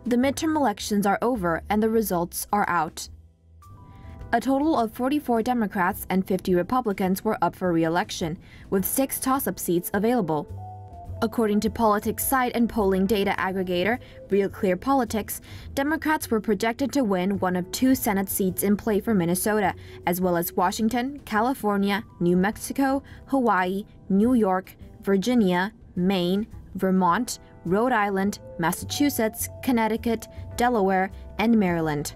The midterm elections are over and the results are out. A total of 44 Democrats and 50 Republicans were up for re-election, with 6 toss-up seats available. According to politics site and polling data aggregator Real Clear Politics, Democrats were projected to win one of 2 Senate seats in play for Minnesota, as well as Washington, California, New Mexico, Hawaii, New York, Virginia, Maine, Vermont, Rhode Island, Massachusetts, Connecticut, Delaware, and Maryland.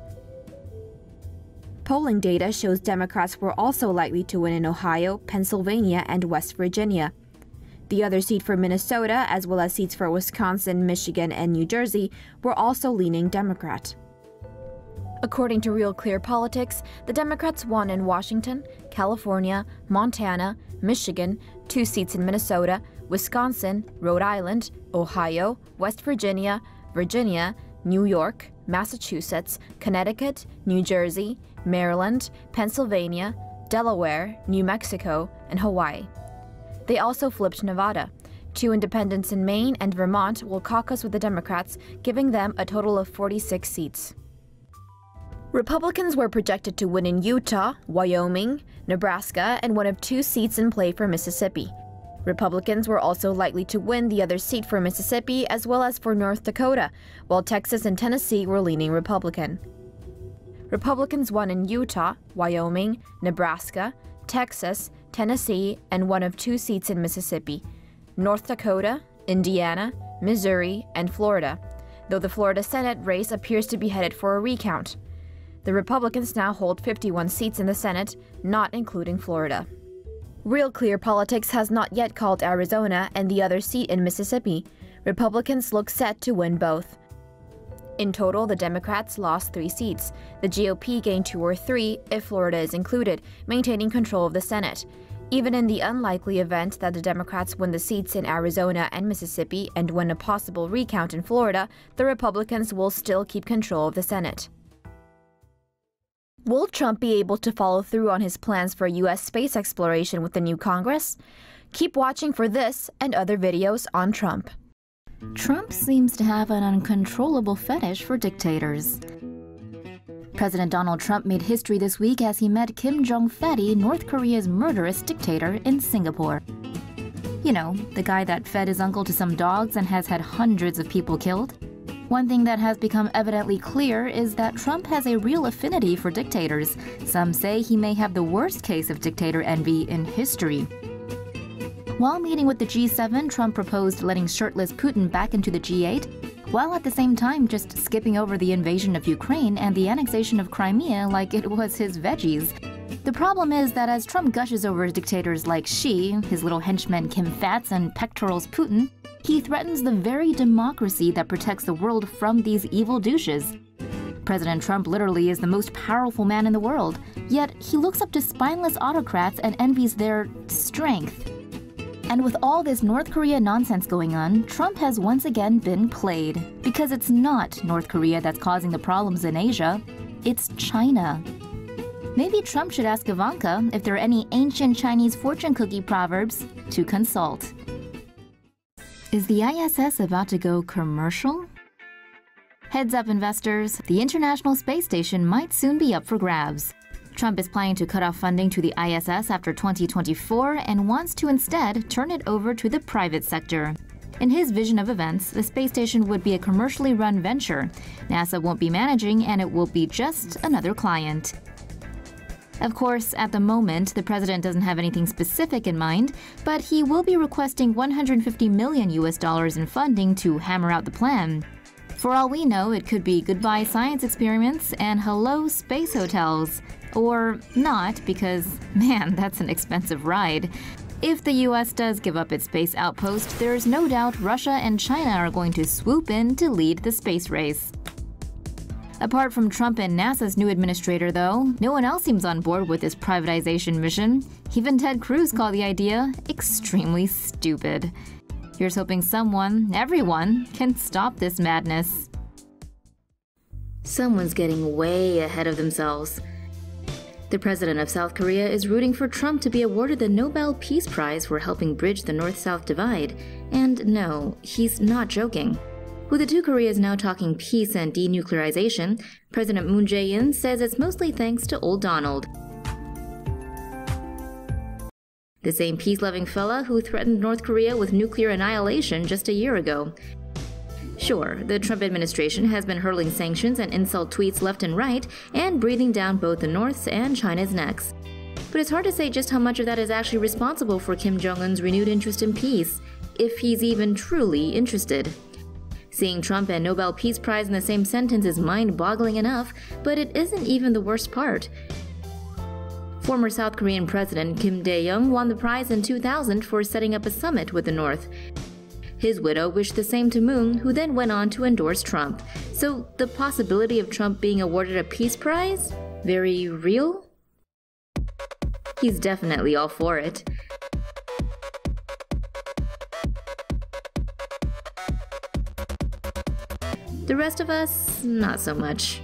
Polling data shows Democrats were also likely to win in Ohio, Pennsylvania, and West Virginia. The other seat for Minnesota, as well as seats for Wisconsin, Michigan, and New Jersey, were also leaning Democrat. According to Real Clear Politics, the Democrats won in Washington, California, Montana, Michigan, 2 seats in Minnesota, Wisconsin, Rhode Island, Ohio, West Virginia, Virginia, New York, Massachusetts, Connecticut, New Jersey, Maryland, Pennsylvania, Delaware, New Mexico, and Hawaii. They also flipped Nevada. 2 independents in Maine and Vermont will caucus with the Democrats, giving them a total of 46 seats. Republicans were projected to win in Utah, Wyoming, Nebraska, and one of 2 seats in play for Mississippi. Republicans were also likely to win the other seat for Mississippi as well as for North Dakota, while Texas and Tennessee were leaning Republican. Republicans won in Utah, Wyoming, Nebraska, Texas, Tennessee, and one of 2 seats in Mississippi, North Dakota, Indiana, Missouri, and Florida, though the Florida Senate race appears to be headed for a recount. The Republicans now hold 51 seats in the Senate, not including Florida. Real Clear Politics has not yet called Arizona and the other seat in Mississippi. Republicans look set to win both. In total, the Democrats lost 3 seats. The GOP gained 2 or 3 if Florida is included, maintaining control of the Senate. Even in the unlikely event that the Democrats win the seats in Arizona and Mississippi and win a possible recount in Florida, the Republicans will still keep control of the Senate. Will Trump be able to follow through on his plans for U.S. space exploration with the new Congress? Keep watching for this and other videos on Trump. Trump seems to have an uncontrollable fetish for dictators. President Donald Trump made history this week as he met Kim Jong-fatty, North Korea's murderous dictator, in Singapore. You know, the guy that fed his uncle to some dogs and has had hundreds of people killed. One thing that has become evidently clear is that Trump has a real affinity for dictators. Some say he may have the worst case of dictator envy in history. While meeting with the G7, Trump proposed letting shirtless Putin back into the G8, while at the same time just skipping over the invasion of Ukraine and the annexation of Crimea like it was his veggies. The problem is that as Trump gushes over dictators like Xi, his little henchman Kim Fats, and pectorals Putin, he threatens the very democracy that protects the world from these evil douches. President Trump literally is the most powerful man in the world, yet he looks up to spineless autocrats and envies their strength. And with all this North Korea nonsense going on, Trump has once again been played. Because it's not North Korea that's causing the problems in Asia, it's China. Maybe Trump should ask Ivanka if there are any ancient Chinese fortune cookie proverbs to consult. Is the ISS about to go commercial? Heads up, investors, the International Space Station might soon be up for grabs. Trump is planning to cut off funding to the ISS after 2024 and wants to instead turn it over to the private sector. In his vision of events, the space station would be a commercially run venture. NASA won't be managing, and it will be just another client. Of course, at the moment, the president doesn't have anything specific in mind, but he will be requesting $150 million in funding to hammer out the plan. For all we know, it could be goodbye science experiments and hello space hotels. Or not, because, man, that's an expensive ride. If the US does give up its space outpost, there's no doubt Russia and China are going to swoop in to lead the space race. Apart from Trump and NASA's new administrator, though, no one else seems on board with this privatization mission. Even Ted Cruz called the idea extremely stupid. Here's hoping someone, everyone, can stop this madness. Someone's getting way ahead of themselves. The president of South Korea is rooting for Trump to be awarded the Nobel Peace Prize for helping bridge the North-South divide. And no, he's not joking. With the two Koreas now talking peace and denuclearization, President Moon Jae-in says it's mostly thanks to old Donald. The same peace-loving fella who threatened North Korea with nuclear annihilation just a year ago. Sure, the Trump administration has been hurling sanctions and insult tweets left and right, and breathing down both the North's and China's necks. But it's hard to say just how much of that is actually responsible for Kim Jong-un's renewed interest in peace, if he's even truly interested. Seeing Trump and Nobel Peace Prize in the same sentence is mind-boggling enough, but it isn't even the worst part. Former South Korean President Kim Dae-jung won the prize in 2000 for setting up a summit with the North. His widow wished the same to Moon, who then went on to endorse Trump. So the possibility of Trump being awarded a peace prize? Very real? He's definitely all for it. The rest of us, not so much.